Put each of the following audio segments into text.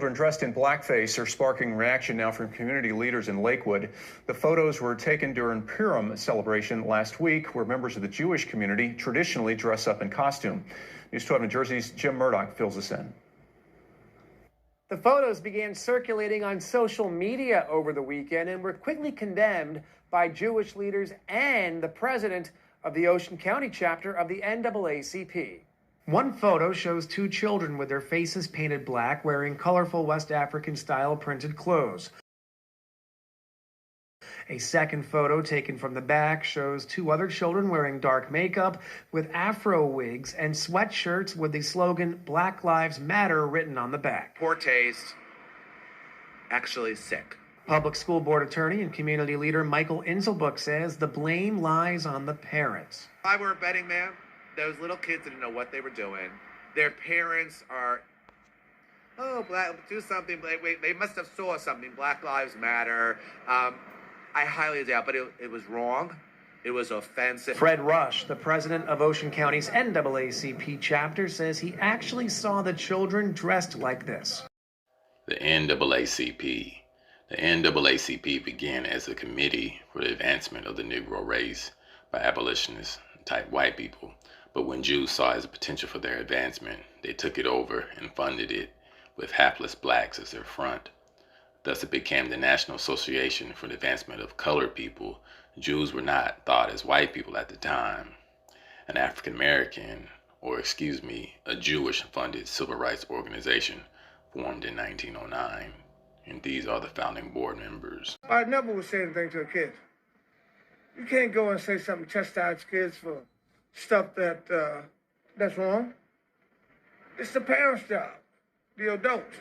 children dressed in blackface are sparking reaction now from community leaders in Lakewood. The photos were taken during Purim celebration last week, where members of the Jewish community traditionally dress up in costume. News 12 New Jersey's Jim Murdoch fills us in. The photos began circulating on social media over the weekend and were quickly condemned by Jewish leaders and the president of the Ocean County chapter of the NAACP. One photo shows two children with their faces painted black wearing colorful West African-style printed clothes. A second photo taken from the back shows two other children wearing dark makeup with afro wigs and sweatshirts with the slogan "Black Lives Matter" written on the back. Poor taste, actually sick. Public school board attorney and community leader Michael Inselbuck says the blame lies on the parents. If I were a betting man, those little kids didn't know what they were doing. Their parents are, do something. Wait, they must have saw something. Black Lives Matter. I highly doubt, but it was wrong. It was offensive. Fred Rush, the president of Ocean County's NAACP chapter, says he actually saw the children dressed like this. The NAACP. The NAACP began as a committee for the advancement of the Negro race by abolitionist-type white people. But when Jews saw as a potential for their advancement, they took it over and funded it with hapless blacks as their front. Thus it became the National Association for the Advancement of Colored People. Jews were not thought as white people at the time. An African-American, a Jewish-funded civil rights organization formed in 1909. And these are the founding board members. I never would say anything to a kid. You can't go and say something, chastise kids for stuff that's wrong. It's the parents' job, the adults.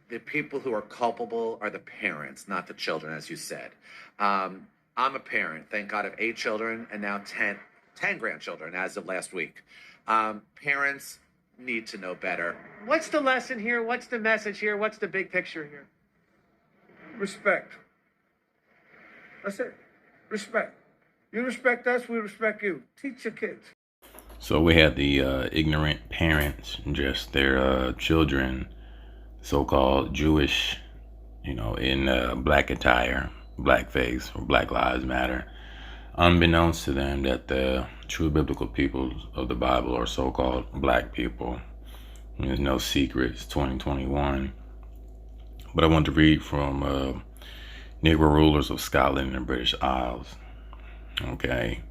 The people who are culpable are the parents, not the children, as you said. I'm a parent, thank God, of 8 children and now 10 grandchildren as of last week. Parents need to know better. What's the lesson here? What's the message here? What's the big picture here? Respect. That's it. Respect. You respect us, we respect you. Teach your kids. So we had the ignorant parents dress their children, so-called Jewish, in black attire, blackface, or Black Lives Matter, unbeknownst to them that the true biblical people of the Bible are so-called black people. And there's no secret, it's 2021. But I want to read from Negro Rulers of Scotland and the British Isles. Okay.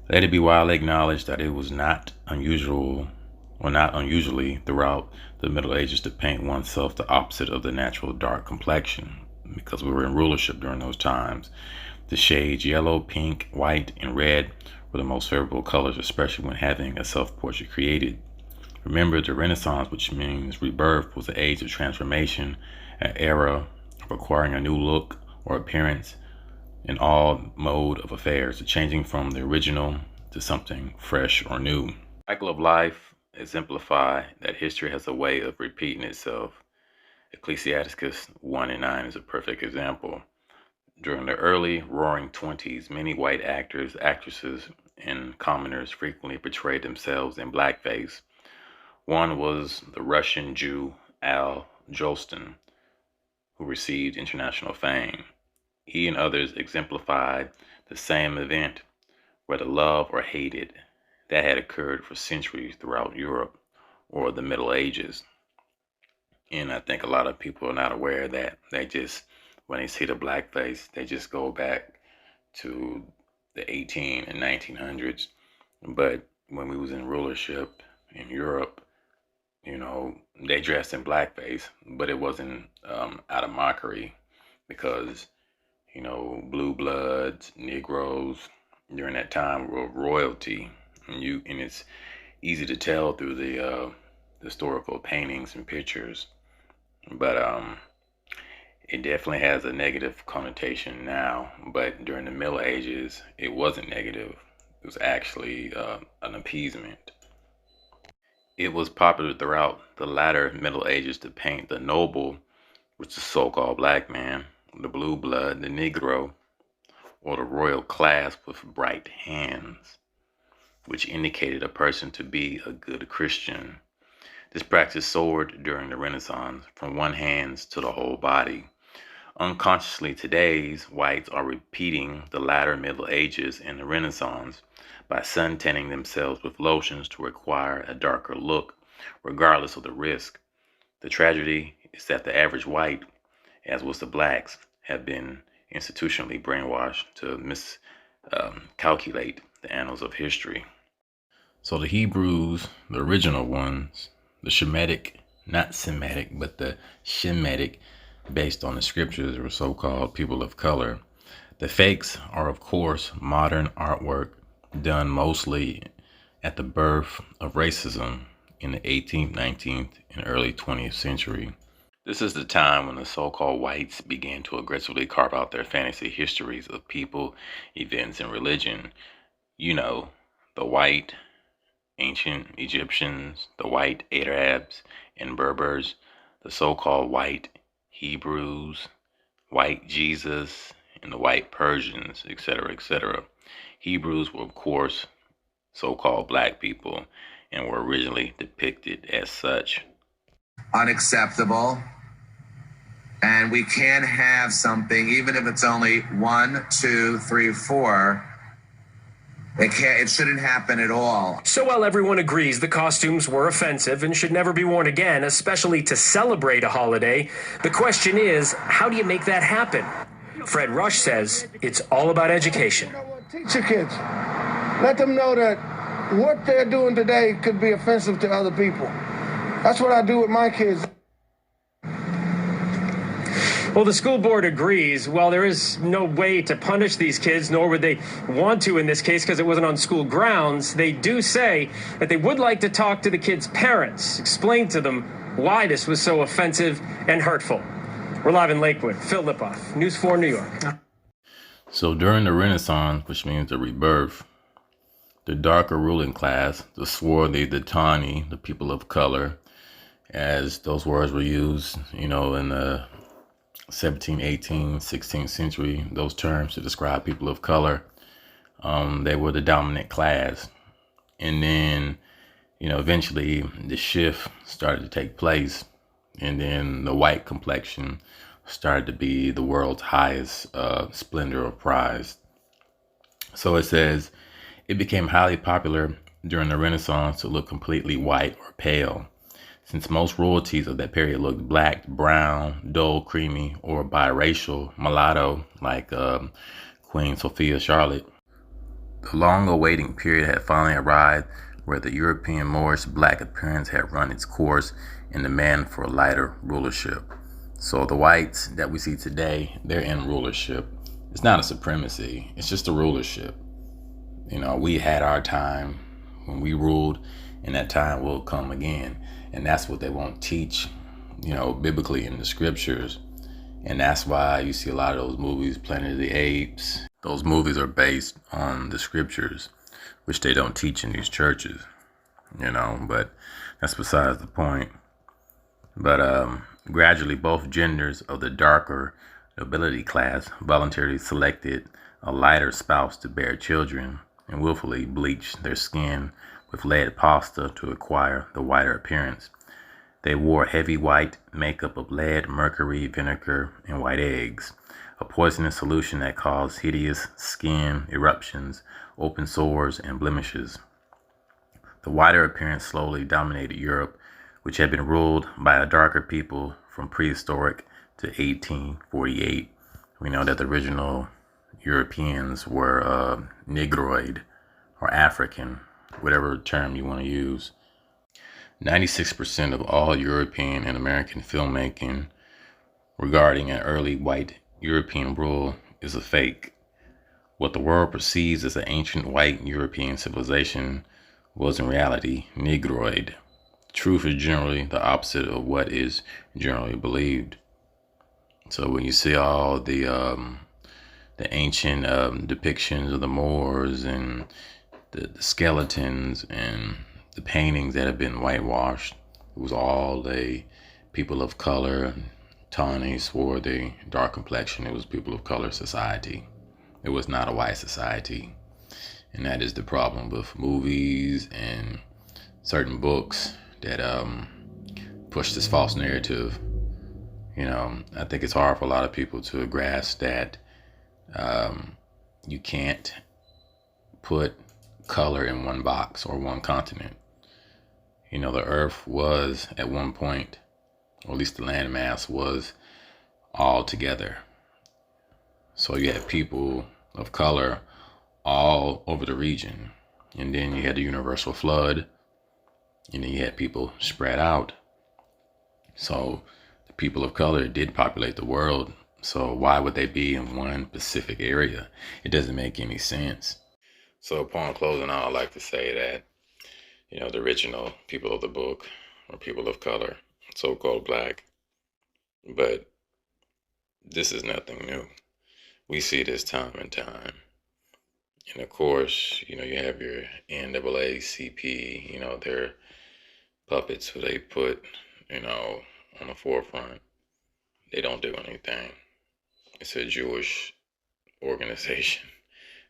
Let it be widely acknowledged that it was not unusually throughout the Middle Ages to paint oneself the opposite of the natural dark complexion, because we were in rulership during those times. The shades yellow, pink, white, and red were the most favorable colors, especially when having a self-portrait created. Remember, the Renaissance, which means rebirth, was the age of transformation, an era of acquiring a new look or appearance in all mode of affairs, changing from the original to something fresh or new. The cycle of life exemplify that history has a way of repeating itself. Ecclesiasticus 1:9 is a perfect example. During the early roaring 20s, many white actors, actresses, and commoners frequently portrayed themselves in blackface. One was the Russian Jew Al Jolson, who received international fame. He and others exemplified the same event, whether loved or hated, that had occurred for centuries throughout Europe or the Middle Ages. And I think a lot of people are not aware of that. They just, when they see the blackface, they just go back to the 18 and 1900s. But when we was in rulership in Europe, they dressed in blackface, but it wasn't out of mockery, because blue bloods, Negroes during that time were royalty, and it's easy to tell through the historical paintings and pictures. But it definitely has a negative connotation now. But during the Middle Ages, it wasn't negative. It was actually an appeasement. It was popular throughout the latter Middle Ages to paint the noble, which is the so-called black man, the blue blood, the Negro, or the royal class with bright hands, which indicated a person to be a good Christian. This practice soared during the Renaissance from one hand to the whole body. Unconsciously, today's whites are repeating the latter Middle Ages and the Renaissance by suntanning themselves with lotions to acquire a darker look, regardless of the risk. The tragedy is that the average white, as was the blacks, have been institutionally brainwashed to miscalculate the annals of history. So the Hebrews, the original ones, the Shemitic, not Semitic, but the Shemitic, based on the scriptures, were so-called people of color. The fakes are, of course, modern artwork done mostly at the birth of racism in the 18th, 19th, and early 20th century. This is the time when the so-called whites began to aggressively carve out their fantasy histories of people, events, and religion. You know, the white ancient Egyptians, the white Arabs and Berbers, the so-called white Hebrews, white Jesus, and the white Persians, etc., etc. Hebrews were, of course, so-called black people and were originally depicted as such. Unacceptable. And we can have something, even if it's only 1, 2, 3, 4. It shouldn't happen at all. So while everyone agrees the costumes were offensive and should never be worn again, especially to celebrate a holiday, the question is, how do you make that happen? Fred Rush says it's all about education. Teach your kids. Let them know that what they're doing today could be offensive to other people. That's what I do with my kids. Well, the school board agrees. While there is no way to punish these kids, nor would they want to in this case because it wasn't on school grounds, they do say that they would like to talk to the kids' parents, explain to them why this was so offensive and hurtful. We're live in Lakewood. Phil Lipoff, News 4 New York. So during the Renaissance, which means the rebirth, the darker ruling class, the swarthy, the tawny, the people of color, as those words were used, in the 17th, 18th, 16th century, those terms to describe people of color, they were the dominant class. And then, eventually the shift started to take place. And then the white complexion started to be the world's highest splendor or prize. So it says, it became highly popular during the Renaissance to look completely white or pale, since most royalties of that period looked black, brown, dull, creamy, or biracial, mulatto, like Queen Sophia Charlotte. The long-awaiting period had finally arrived where the European Moorish black appearance had run its course in demand for lighter rulership. So the whites that we see today, they're in rulership. It's not a supremacy, it's just a rulership. We had our time when we ruled, and that time will come again. And that's what they won't teach, biblically in the scriptures. And that's why you see a lot of those movies, Planet of the Apes. Those movies are based on the scriptures, which they don't teach in these churches, but that's besides the point. But gradually, both genders of the darker nobility class voluntarily selected a lighter spouse to bear children and willfully bleached their skin with lead pasta to acquire the whiter appearance. They wore heavy white makeup of lead, mercury, vinegar, and white eggs, a poisonous solution that caused hideous skin eruptions, open sores, and blemishes. The whiter appearance slowly dominated Europe, which had been ruled by a darker people from prehistoric to 1848. We know that the original Europeans were Negroid or African, whatever term you want to use. 96% of all European and American filmmaking regarding an early white European rule is a fake. What the world perceives as an ancient white European civilization was in reality Negroid. Truth is generally the opposite of what is generally believed. So when you see all the ancient depictions of the Moors and the skeletons and the paintings that have been whitewashed, it was all the people of color, tawny, swarthy, dark complexion. It was people of color society. It was not a white society. And that is the problem with movies and certain books that push this false narrative. You know, I think it's hard for a lot of people to grasp that you can't put color in one box or one continent. You know, the earth was at one point, or at least the landmass was all together. So you had people of color all over the region. And then you had the universal flood. And then you had people spread out. So the people of color did populate the world. So why would they be in one specific area? It doesn't make any sense. So upon closing out, I'd like to say that, you know, the original people of the book are people of color, so-called black. But this is nothing new. We see this time and time. And of course, you know, you have your NAACP, you know, they're puppets who they put, you know, on the forefront. They don't do anything. It's a Jewish organization.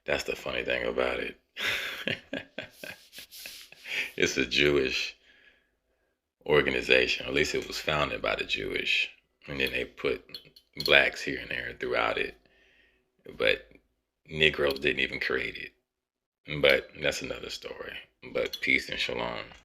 That's the funny thing about it. It's a Jewish organization. At least it was founded by the Jewish. And then they put blacks here and there throughout it. But Negroes didn't even create it. But that's another story. But peace and shalom.